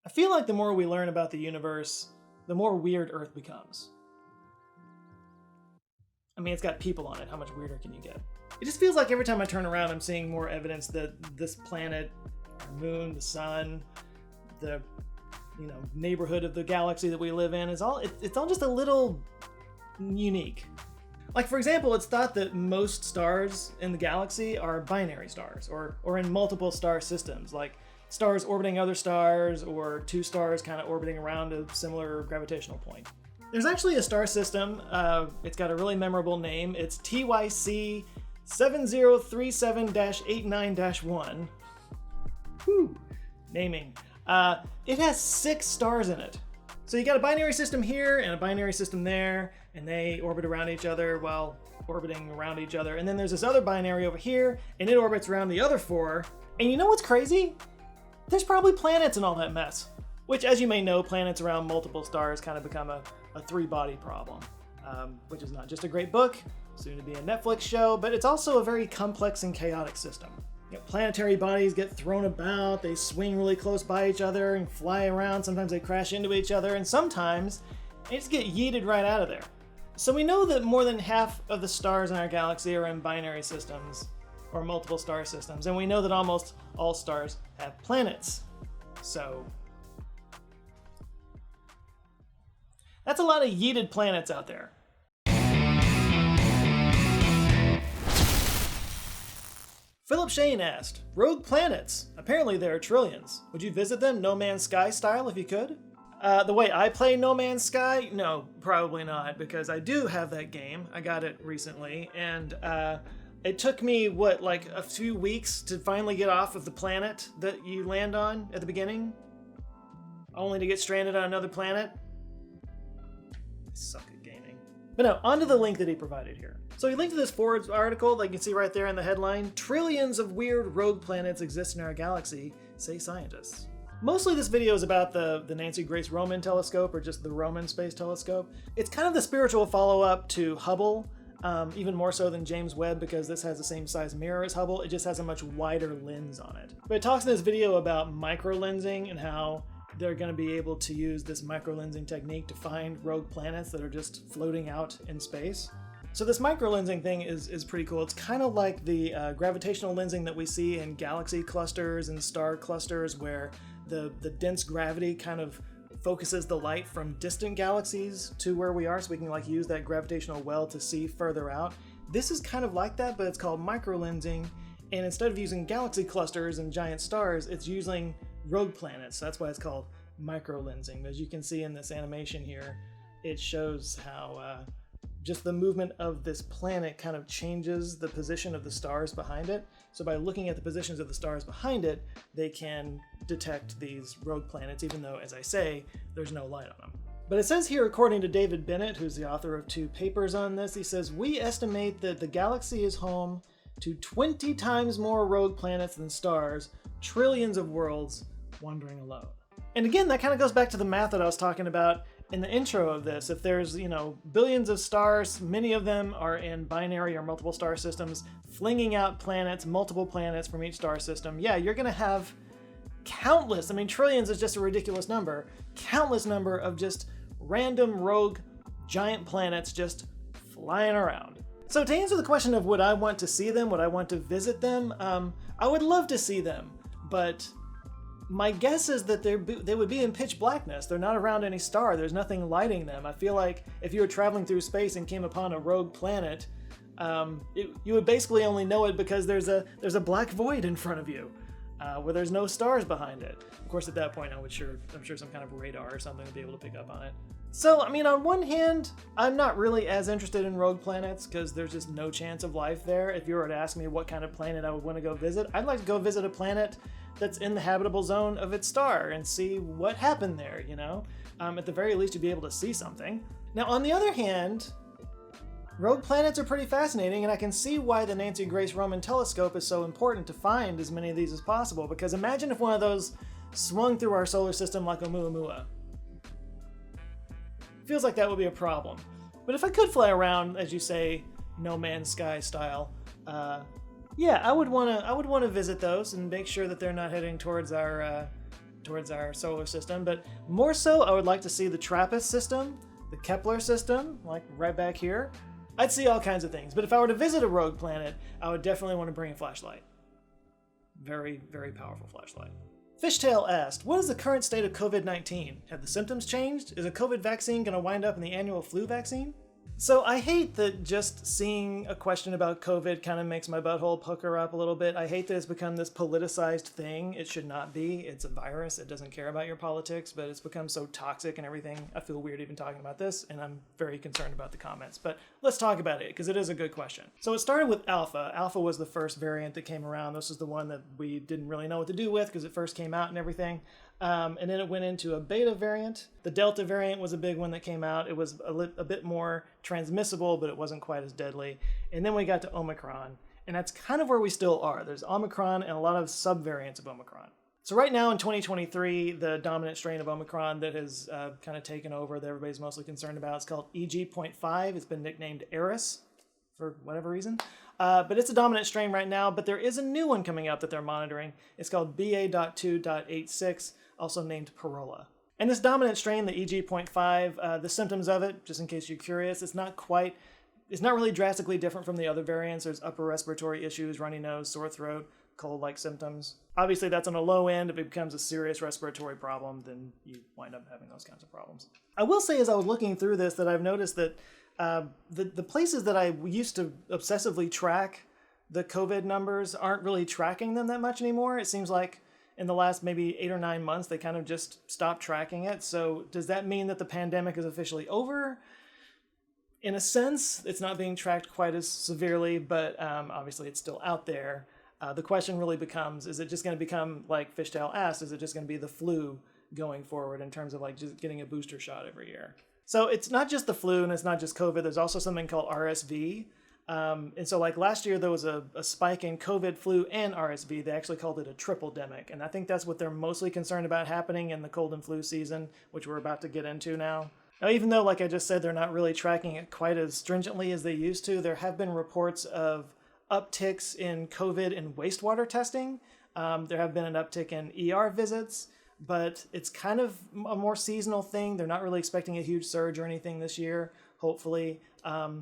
I feel like the more we learn about the universe, the more weird Earth becomes. I mean, it's got people on it. How much weirder can you get? It just feels like every time I turn around, I'm seeing more evidence that this planet, our moon, the sun, the neighborhood of the galaxy that we live in it's all just a little unique. Like, for example, it's thought that most stars in the galaxy are binary stars or in multiple star systems, like stars orbiting other stars or two stars kind of orbiting around a similar gravitational point. There's actually a star system. It's got a really memorable name. It's TYC 7037-89-1. Whew. Naming. It has 6 stars in it. So you got a binary system here and a binary system there, and they orbit around each other while orbiting around each other. And then there's this other binary over here, and it orbits around the other 4. And you know what's crazy? There's probably planets in all that mess. Which, as you may know, planets around multiple stars kind of become a 3-body problem. Which is not just a great book, soon to be a Netflix show, but it's also a very complex and chaotic system. Planetary bodies get thrown about, they swing really close by each other and fly around, sometimes they crash into each other, and sometimes they just get yeeted right out of there. So we know that more than half of the stars in our galaxy are in binary systems, or multiple star systems, and we know that almost all stars have planets. So that's a lot of yeeted planets out there. Philip Shane asked, rogue planets. Apparently there are trillions. Would you visit them No Man's Sky style if you could? The way I play No Man's Sky? No, probably not, because I do have that game. I got it recently, and it took me, like a few weeks to finally get off of the planet that you land on at the beginning, only to get stranded on another planet. I suck at gaming. But no, onto the link that he provided here. So he linked to this Forbes article that you can see right there in the headline, "Trillions of weird rogue planets exist in our galaxy, say scientists." Mostly this video is about the Nancy Grace Roman telescope, or just the Roman Space Telescope. It's kind of the spiritual follow-up to Hubble, even more so than James Webb, because this has the same size mirror as Hubble, it just has a much wider lens on it. But it talks in this video about microlensing and how they're going to be able to use this microlensing technique to find rogue planets that are just floating out in space. So this microlensing thing is pretty cool. It's kind of like the gravitational lensing that we see in galaxy clusters and star clusters, where the dense gravity kind of focuses the light from distant galaxies to where we are, so we can use that gravitational well to see further out. This is kind of like that, but it's called microlensing, and instead of using galaxy clusters and giant stars, it's using rogue planets. So that's why it's called microlensing. As you can see in this animation here, it shows how just the movement of this planet kind of changes the position of the stars behind it. So by looking at the positions of the stars behind it, they can detect these rogue planets, even though, as I say, there's no light on them. But it says here, according to David Bennett, who's the author of 2 papers on this, he says, "We estimate that the galaxy is home to 20 times more rogue planets than stars, trillions of worlds wandering alone." And again, that kind of goes back to the math that I was talking about in the intro of this. If there's, billions of stars, many of them are in binary or multiple star systems, flinging out planets, multiple planets from each star system, yeah, you're going to have countless, trillions is just a ridiculous number, countless number of just random rogue giant planets just flying around. So to answer the question of would I want to see them, would I want to visit them, I would love to see them, but my guess is that they would be in pitch blackness. They're not around any star. There's nothing lighting them. I feel like if you were traveling through space and came upon a rogue planet, you would basically only know it because there's a black void in front of you, where there's no stars behind it. Of course, at that point, I'm sure some kind of radar or something would be able to pick up on it. So, on one hand, I'm not really as interested in rogue planets because there's just no chance of life there. If you were to ask me what kind of planet I would want to go visit, I'd like to go visit a planet that's in the habitable zone of its star and see what happened there, At the very least, you'd be able to see something. Now, on the other hand, rogue planets are pretty fascinating, and I can see why the Nancy Grace Roman telescope is so important to find as many of these as possible, because imagine if one of those swung through our solar system like Oumuamua. Feels like that would be a problem. But if I could fly around, as you say, No Man's Sky style, yeah, I would want to visit those and make sure that they're not heading towards our towards our solar system, but more so I would like to see the TRAPPIST system, the Kepler system, like right back here. I'd see all kinds of things, but if I were to visit a rogue planet, I would definitely want to bring a flashlight. Very, very powerful flashlight. Fishtail asked, what is the current state of COVID-19? Have the symptoms changed? Is a COVID vaccine going to wind up in the annual flu vaccine? So I hate that just seeing a question about COVID kind of makes my butthole pucker up a little bit. I hate that it's become this politicized thing. It should not be. It's a virus. It doesn't care about your politics, but it's become so toxic and everything. I feel weird even talking about this, and I'm very concerned about the comments. But let's talk about it, because it is a good question. So it started with Alpha. Alpha was the first variant that came around. This was the one that we didn't really know what to do with because it first came out and everything. And then it went into a beta variant. The Delta variant was a big one that came out. It was a bit more transmissible, but it wasn't quite as deadly. And then we got to Omicron, and that's kind of where we still are. There's Omicron and a lot of subvariants of Omicron. So right now in 2023, the dominant strain of Omicron that has kind of taken over that everybody's mostly concerned about is called EG.5. It's been nicknamed Eris for whatever reason. But it's a dominant strain right now, but there is a new one coming out that they're monitoring. It's called BA.2.86, also named Parola. And this dominant strain, the EG.5, the symptoms of it, just in case you're curious, it's not really drastically different from the other variants. There's upper respiratory issues, runny nose, sore throat, cold-like symptoms. Obviously, that's on a low end. If it becomes a serious respiratory problem, then you wind up having those kinds of problems. I will say, as I was looking through this, that I've noticed that the places that I used to obsessively track the COVID numbers aren't really tracking them that much anymore. It seems like in the last maybe 8 or 9 months, they kind of just stopped tracking it. So does that mean that the pandemic is officially over? In a sense, it's not being tracked quite as severely, but obviously it's still out there. The question really becomes, is it just going to become, like Fishtail asked, is it just going to be the flu going forward in terms of like just getting a booster shot every year? So it's not just the flu and it's not just COVID. There's also something called RSV. And so like last year, there was a spike in COVID, flu, and RSV. They actually called it a triple-demic. And I think that's what they're mostly concerned about happening in the cold and flu season, which we're about to get into now. Now, even though, like I just said, they're not really tracking it quite as stringently as they used to, there have been reports of upticks in COVID and wastewater testing. There have been an uptick in ER visits, but it's kind of a more seasonal thing. They're not really expecting a huge surge or anything this year, hopefully.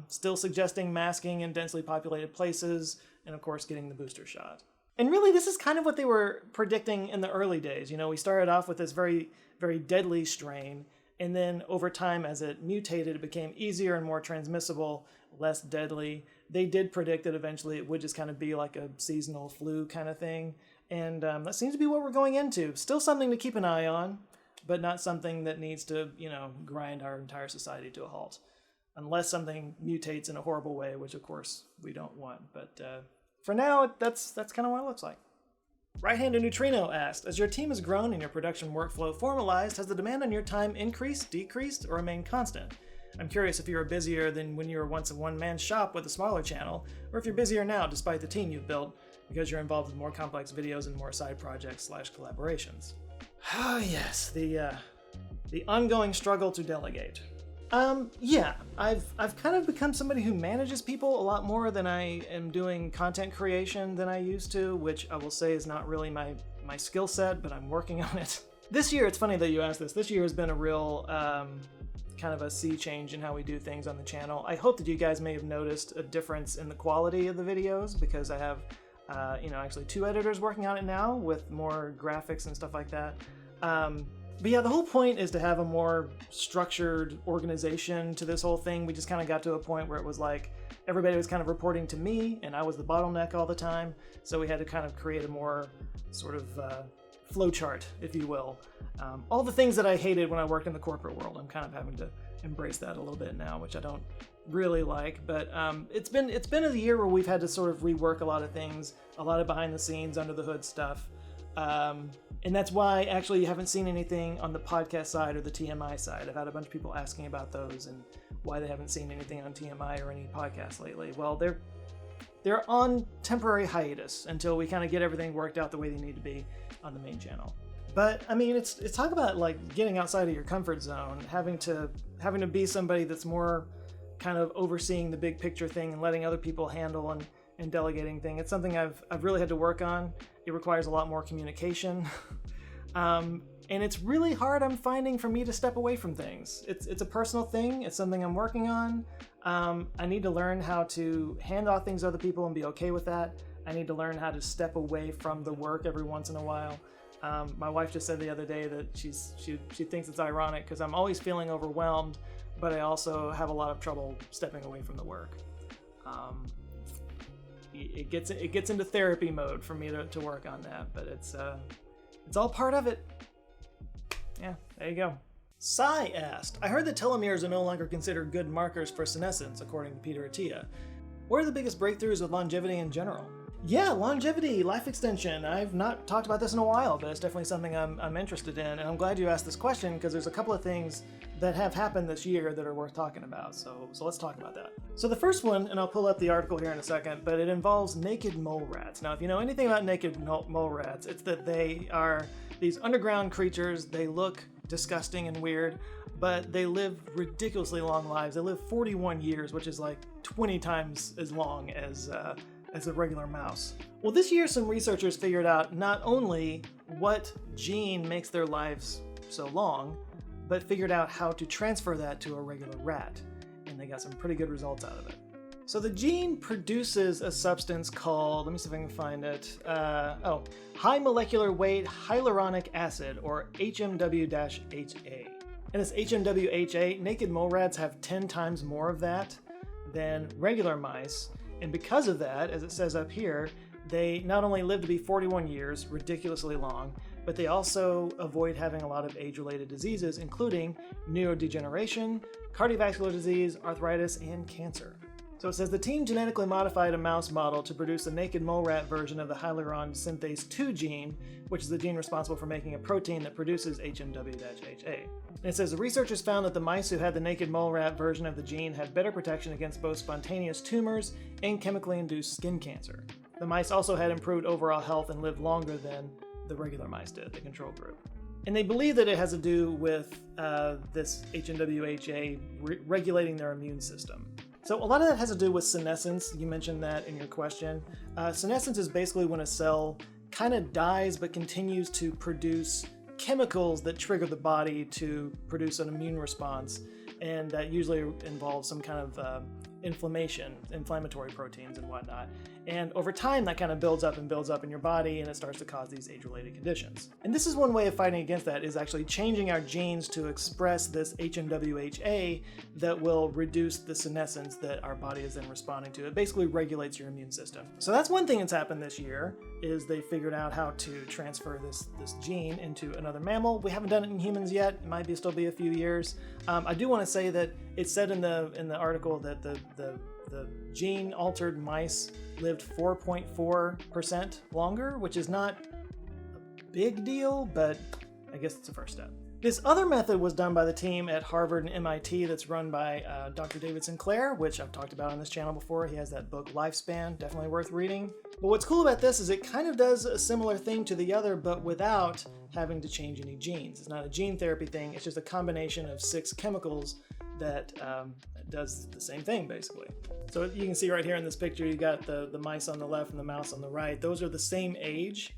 Still suggesting masking in densely populated places, and of course getting the booster shot. And really, this is kind of what they were predicting in the early days. You know, we started off with this very, very deadly strain, and then over time, as it mutated, it became easier and more transmissible, less deadly. They did predict that eventually it would just kind of be like a seasonal flu kind of thing. And that seems to be what we're going into. Still something to keep an eye on, but not something that needs to, grind our entire society to a halt. Unless something mutates in a horrible way, which of course we don't want. But for now, that's kind of what it looks like. Right-Handed Neutrino asked, as your team has grown and your production workflow formalized, has the demand on your time increased, decreased, or remained constant? I'm curious if you are busier than when you were once a one-man shop with a smaller channel, or if you're busier now despite the team you've built, because you're involved with more complex videos and more side projects / collaborations. Oh yes, the ongoing struggle to delegate. Yeah, I've kind of become somebody who manages people a lot more than I am doing content creation than I used to, which I will say is not really my skill set, but I'm working on it. This year, it's funny that you asked this. This year has been a real kind of a sea change in how we do things on the channel. I hope that you guys may have noticed a difference in the quality of the videos, because I have, actually 2 editors working on it now with more graphics and stuff like that. But yeah, the whole point is to have a more structured organization to this whole thing. We just kind of got to a point where it was like everybody was kind of reporting to me, and I was the bottleneck all the time. So we had to kind of create a more sort of flowchart, if you will. All the things that I hated when I worked in the corporate world, I'm kind of having to embrace that a little bit now, which I don't really like. But it's been a year where we've had to sort of rework a lot of things, a lot of behind the scenes, under the hood stuff. And that's why actually you haven't seen anything on the podcast side or the TMI side. I've had a bunch of people asking about those and why they haven't seen anything on TMI or any podcasts lately. Well, they're on temporary hiatus until we kind of get everything worked out the way they need to be on the main channel. But I mean, it's talk about like getting outside of your comfort zone, having to be somebody that's more kind of overseeing the big picture thing and letting other people handle and delegating thing. It's something I've really had to work on. It requires a lot more communication. And it's really hard, I'm finding, for me to step away from things. It's a personal thing. It's something I'm working on. I need to learn how to hand off things to other people and be okay with that. I need to learn how to step away from the work every once in a while. My wife just said the other day that she thinks it's ironic because I'm always feeling overwhelmed, but I also have a lot of trouble stepping away from the work. It gets into therapy mode for me to work on that, but it's all part of it. Yeah, there you go. Sai asked, I heard that telomeres are no longer considered good markers for senescence, according to Peter Attia. What are the biggest breakthroughs with longevity in general? Yeah, longevity, life extension. I've not talked about this in a while, but it's definitely something I'm interested in, and I'm glad you asked this question because there's a couple of things that have happened this year that are worth talking about, so let's talk about that. So the first one, and I'll pull up the article here in a second, but it involves naked mole rats. Now, if you know anything about naked mole rats, it's that they are these underground creatures. They look disgusting and weird, but they live ridiculously long lives. They live 41 years, which is like 20 times as long as a regular mouse. Well, this year some researchers figured out not only what gene makes their lives so long, but figured out how to transfer that to a regular rat, and they got some pretty good results out of it. So the gene produces a substance called, let me see if I can find it, high molecular weight hyaluronic acid, or HMW-HA. And this HMW-HA, naked mole rats have 10 times more of that than regular mice, and because of that, as it says up here, they not only live to be 41 years, ridiculously long, but they also avoid having a lot of age-related diseases, including neurodegeneration, cardiovascular disease, arthritis, and cancer. So it says the team genetically modified a mouse model to produce a naked mole rat version of the hyaluron synthase 2 gene, which is the gene responsible for making a protein that produces HMW-HA. And it says the researchers found that the mice who had the naked mole rat version of the gene had better protection against both spontaneous tumors and chemically induced skin cancer. The mice also had improved overall health and lived longer than the regular mice did, the control group. And they believe that it has to do with this HMW-HA regulating their immune system. So a lot of that has to do with senescence. You mentioned that in your question. Senescence is basically when a cell kind of dies but continues to produce chemicals that trigger the body to produce an immune response, and that usually involves some kind of inflammatory proteins and whatnot. And over time, that kind of builds up in your body, and it starts to cause these age-related conditions. And this is one way of fighting against that, is actually changing our genes to express this HMW-HA that will reduce the senescence that our body is then responding to. It basically regulates your immune system. So that's one thing that's happened this year, is they figured out how to transfer this gene into another mammal. We haven't done it in humans yet. It might still be a few years. I do want to say that it said in the article that the gene-altered mice lived 4.4% longer, which is not a big deal, but I guess it's a first step. This other method was done by the team at Harvard and MIT that's run by Dr. David Sinclair, which I've talked about on this channel before. He has that book, Lifespan, definitely worth reading. But what's cool about this is it kind of does a similar thing to the other, but without having to change any genes. It's not a gene therapy thing, it's just a combination of 6 chemicals that does the same thing, basically. So you can see right here in this picture, you got the mice on the left and the mouse on the right. Those are the same age,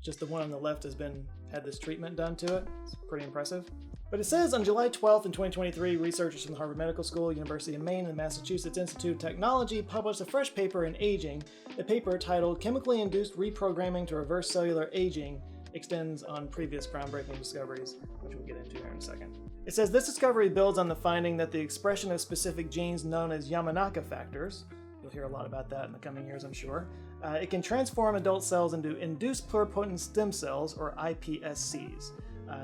just the one on the left had this treatment done to it. It's pretty impressive. But it says on July 12th in 2023, researchers from the Harvard Medical School, University of Maine, and the Massachusetts Institute of Technology published a fresh paper in Aging. The paper, titled Chemically Induced Reprogramming to Reverse Cellular Aging, extends on previous groundbreaking discoveries, which we'll get into here in a second. It says this discovery builds on the finding that the expression of specific genes known as Yamanaka factors, you'll hear a lot about that in the coming years, I'm sure, it can transform adult cells into induced pluripotent stem cells, or iPSCs.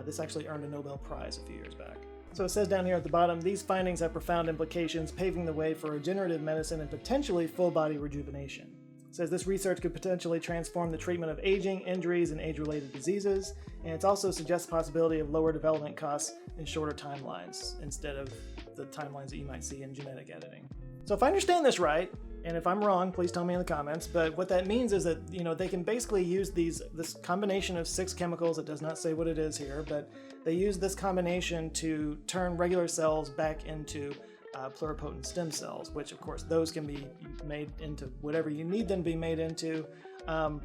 This actually earned a Nobel Prize a few years back. So it says down here at the bottom, these findings have profound implications, paving the way for regenerative medicine and potentially full-body rejuvenation. It says this research could potentially transform the treatment of aging, injuries, and age-related diseases, and it also suggests the possibility of lower development costs and shorter timelines, instead of the timelines that you might see in genetic editing. So if I understand this right, and if I'm wrong, please tell me in the comments, but what that means is that, they can basically use this combination of 6 chemicals. It does not say what it is here, but they use this combination to turn regular cells back into pluripotent stem cells, which of course those can be made into whatever you need them to be made into.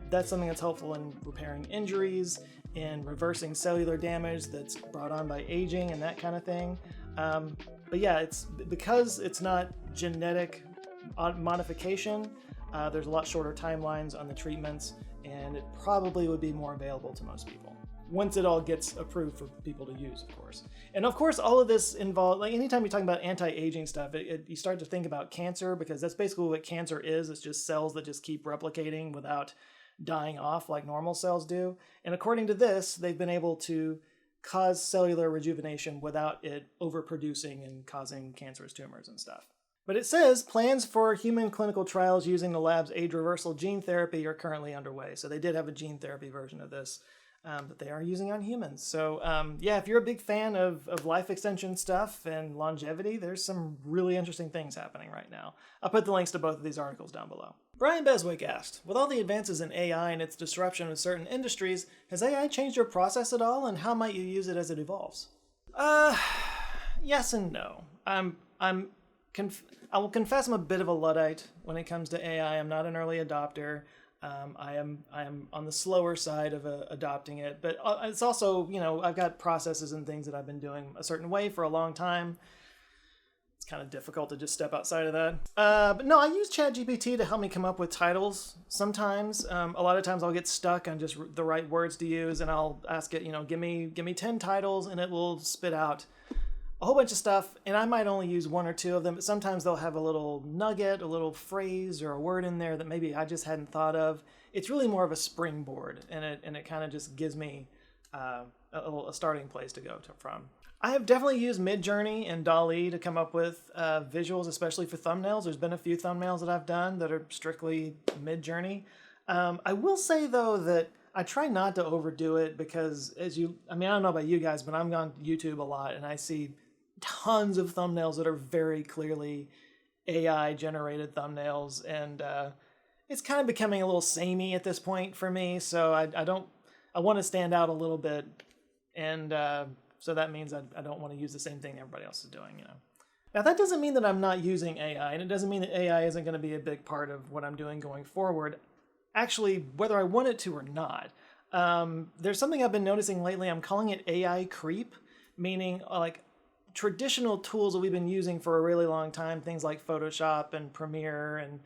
That's something that's helpful in repairing injuries in reversing cellular damage that's brought on by aging and that kind of thing. But yeah, it's because it's not genetic modification, there's a lot shorter timelines on the treatments, and it probably would be more available to most people once it all gets approved for people to use, of course. And of course, all of this involves, like anytime you're talking about anti-aging stuff, you start to think about cancer, because that's basically what cancer is. It's just cells that just keep replicating without dying off like normal cells do. And according to this, they've been able to cause cellular rejuvenation without it overproducing and causing cancerous tumors and stuff. But it says plans for human clinical trials using the lab's age reversal gene therapy are currently underway. So they did have a gene therapy version of this that they are using on humans. So yeah, if you're a big fan of life extension stuff and longevity, there's some really interesting things happening right now. I'll put the links to both of these articles down below. Brian Beswick asked, with all the advances in AI and its disruption of certain industries, has AI changed your process at all, and how might you use it as it evolves? Yes and no. I will confess I'm a bit of a Luddite when it comes to AI. I'm not an early adopter. I am on the slower side of adopting it, but it's also, you know, I've got processes and things that I've been doing a certain way for a long time. It's kind of difficult to just step outside of that. But no, I use ChatGPT to help me come up with titles sometimes. A lot of times I'll get stuck on just the right words to use, and I'll ask it, you know, give me 10 titles, and it will spit out a whole bunch of stuff, and I might only use one or two of them, but sometimes they'll have a little nugget, a little phrase, or a word in there that maybe I just hadn't thought of. It's really more of a springboard, and it kind of just gives me a starting place to go from. I have definitely used Midjourney and DALL-E to come up with visuals, especially for thumbnails. There's been a few thumbnails that I've done that are strictly Midjourney. I will say, though, that I try not to overdo it because, I don't know about you guys, but I'm on YouTube a lot, and I see tons of thumbnails that are very clearly AI generated thumbnails, and it's kind of becoming a little samey at this point for me. So I want to stand out a little bit, and so that means I don't want to use the same thing everybody else is doing, you know. Now that doesn't mean that I'm not using AI, and it doesn't mean that AI isn't going to be a big part of what I'm doing going forward. Actually, whether I want it to or not, there's something I've been noticing lately. I'm calling it AI creep, meaning like traditional tools that we've been using for a really long time, things like Photoshop and Premiere and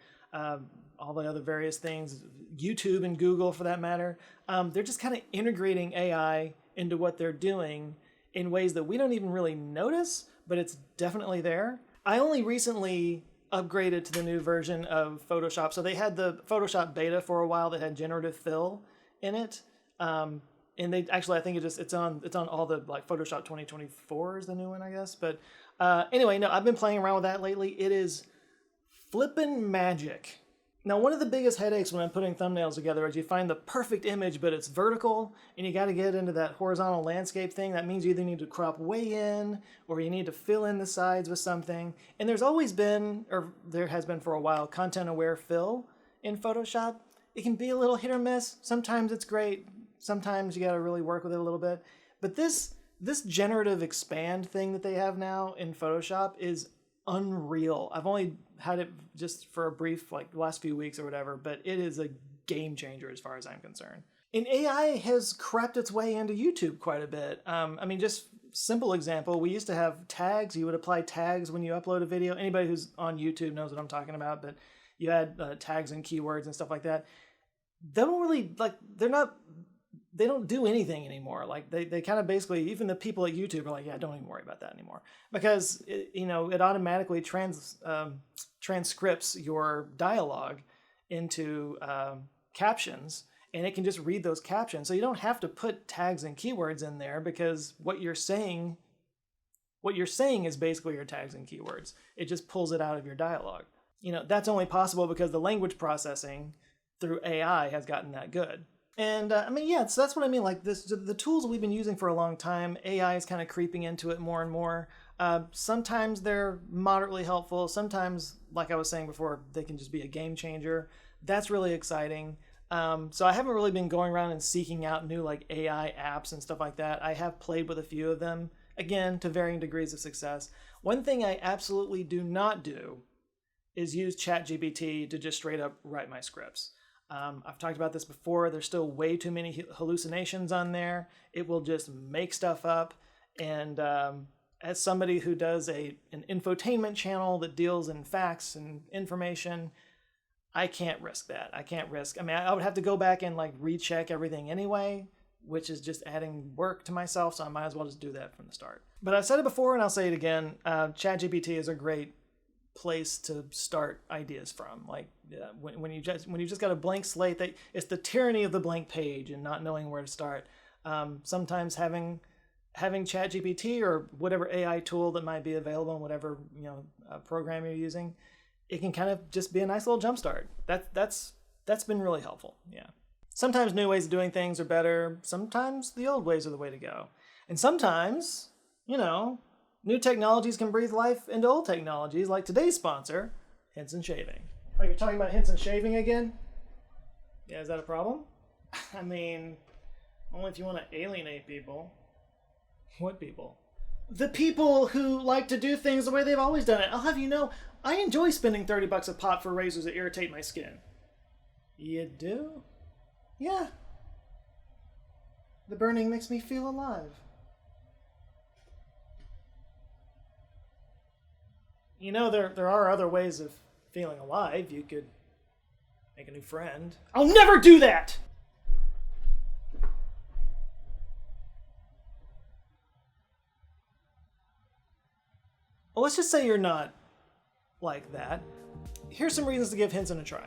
all the other various things, YouTube and Google for that matter, they're just kind of integrating AI into what they're doing in ways that we don't even really notice, but it's definitely there. I only recently upgraded to the new version of Photoshop. So they had the Photoshop beta for a while that had generative fill in it. And they actually, I think it's on all the, like, Photoshop 2024 is the new one, I guess. But anyway, no, I've been playing around with that lately. It is flippin' magic. Now, one of the biggest headaches when I'm putting thumbnails together is you find the perfect image, but it's vertical, and you got to get into that horizontal landscape thing. That means you either need to crop way in, or you need to fill in the sides with something. And there's always been, or there has been for a while, content-aware fill in Photoshop. It can be a little hit or miss. Sometimes it's great. Sometimes you got to really work with it a little bit. But this generative expand thing that they have now in Photoshop is unreal. I've only had it just for a brief, like, last few weeks or whatever, but it is a game changer as far as I'm concerned. And AI has crept its way into YouTube quite a bit. Just simple example, we used to have tags. You would apply tags when you upload a video. Anybody who's on YouTube knows what I'm talking about, but you had tags and keywords and stuff like that. They don't really, like, they don't do anything anymore. Like they kind of basically, even the people at YouTube are like, yeah, don't even worry about that anymore, because it automatically transcripts your dialogue into captions, and it can just read those captions. So you don't have to put tags and keywords in there, because what you're saying is basically your tags and keywords. It just pulls it out of your dialogue. That's only possible because the language processing through AI has gotten that good. And so that's what I mean. Like the tools we've been using for a long time, AI is kind of creeping into it more and more. Sometimes they're moderately helpful. Sometimes, like I was saying before, they can just be a game changer. That's really exciting. So I haven't really been going around and seeking out new, like, AI apps and stuff like that. I have played with a few of them, again, to varying degrees of success. One thing I absolutely do not do is use ChatGPT to just straight up write my scripts. I've talked about this before. There's still way too many hallucinations on there. It will just make stuff up. And as somebody who does an infotainment channel that deals in facts and information, I can't risk that. I mean, I would have to go back and like recheck everything anyway, which is just adding work to myself. So I might as well just do that from the start. But I've said it before and I'll say it again. ChatGPT is a great place to start ideas from. Like when you just got a blank slate, it's the tyranny of the blank page and not knowing where to start. Sometimes having ChatGPT or whatever AI tool that might be available in whatever program you're using, it can kind of just be a nice little jumpstart. That's been really helpful. Yeah. Sometimes new ways of doing things are better. Sometimes the old ways are the way to go. And sometimes, new technologies can breathe life into old technologies, like today's sponsor, Henson Shaving. Oh, you're talking about Henson Shaving again? Yeah, is that a problem? I mean, only if you want to alienate people. What people? The people who like to do things the way they've always done it. I'll have you know, I enjoy spending $30 a pop for razors that irritate my skin. You do? Yeah. The burning makes me feel alive. There are other ways of feeling alive. You could make a new friend. I'll never do that! Well, let's just say you're not like that. Here's some reasons to give Henson a try.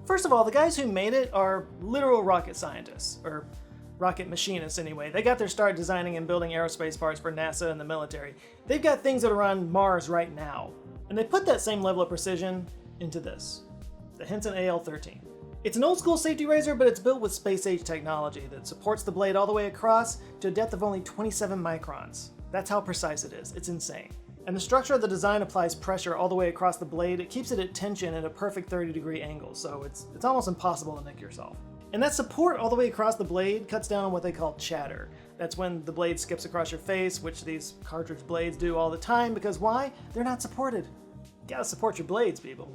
First of all, the guys who made it are literal rocket scientists, or rocket machinists anyway. They got their start designing and building aerospace parts for NASA and the military. They've got things that are on Mars right now. And they put that same level of precision into this, the Henson AL13. It's an old school safety razor, but it's built with space-age technology that supports the blade all the way across to a depth of only 27 microns. That's how precise it is. It's insane. And the structure of the design applies pressure all the way across the blade. It keeps it at tension at a perfect 30-degree angle, so it's almost impossible to nick yourself. And that support all the way across the blade cuts down on what they call chatter. That's when the blade skips across your face, which these cartridge blades do all the time, because why? They're not supported. You gotta support your blades, people.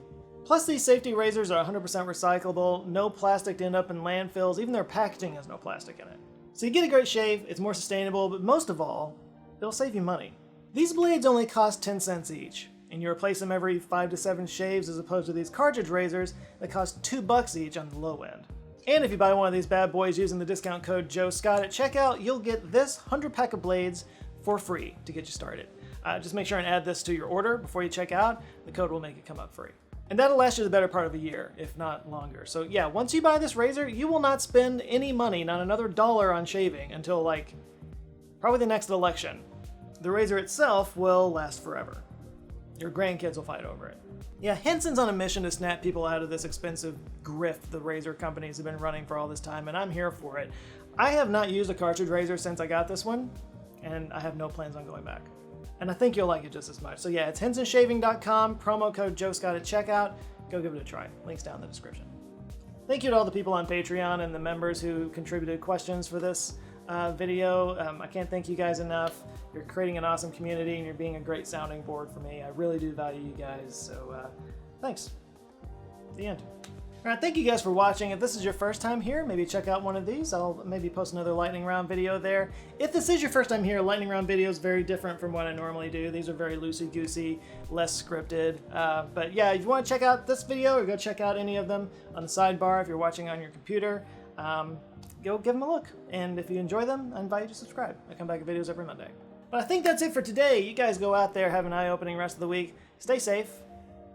Plus, these safety razors are 100% recyclable, no plastic to end up in landfills, even their packaging has no plastic in it. So you get a great shave, it's more sustainable, but most of all, it'll save you money. These blades only cost 10 cents each, and you replace them every 5 to 7 shaves as opposed to these cartridge razors that cost $2 each on the low end. And if you buy one of these bad boys using the discount code JoeScott at checkout, you'll get this 100-pack of blades for free to get you started. Just make sure and add this to your order before you check out. The code will make it come up free. And that'll last you the better part of a year, if not longer. So yeah, once you buy this razor, you will not spend any money, not another dollar on shaving until probably the next election. The razor itself will last forever. Your grandkids will fight over it. Yeah, Henson's on a mission to snap people out of this expensive grift the razor companies have been running for all this time, and I'm here for it. I have not used a cartridge razor since I got this one, and I have no plans on going back. And I think you'll like it just as much. So yeah, it's hensonshaving.com, promo code JoeScott at checkout. Go give it a try. Link's down in the description. Thank you to all the people on Patreon and the members who contributed questions for this video. I can't thank you guys enough. You're creating an awesome community and you're being a great sounding board for me. I really do value you guys, so thanks. The end. Alright, thank you guys for watching. If this is your first time here, maybe check out one of these. I'll maybe post another lightning round video there. If this is your first time here, lightning round video is very different from what I normally do. These are very loosey-goosey, less scripted. But yeah, if you want to check out this video or go check out any of them on the sidebar if you're watching on your computer, go give them a look. And if you enjoy them, I invite you to subscribe. I come back with videos every Monday. But I think that's it for today. You guys go out there, have an eye-opening rest of the week. Stay safe,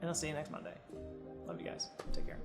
and I'll see you next Monday. Love you guys. Take care.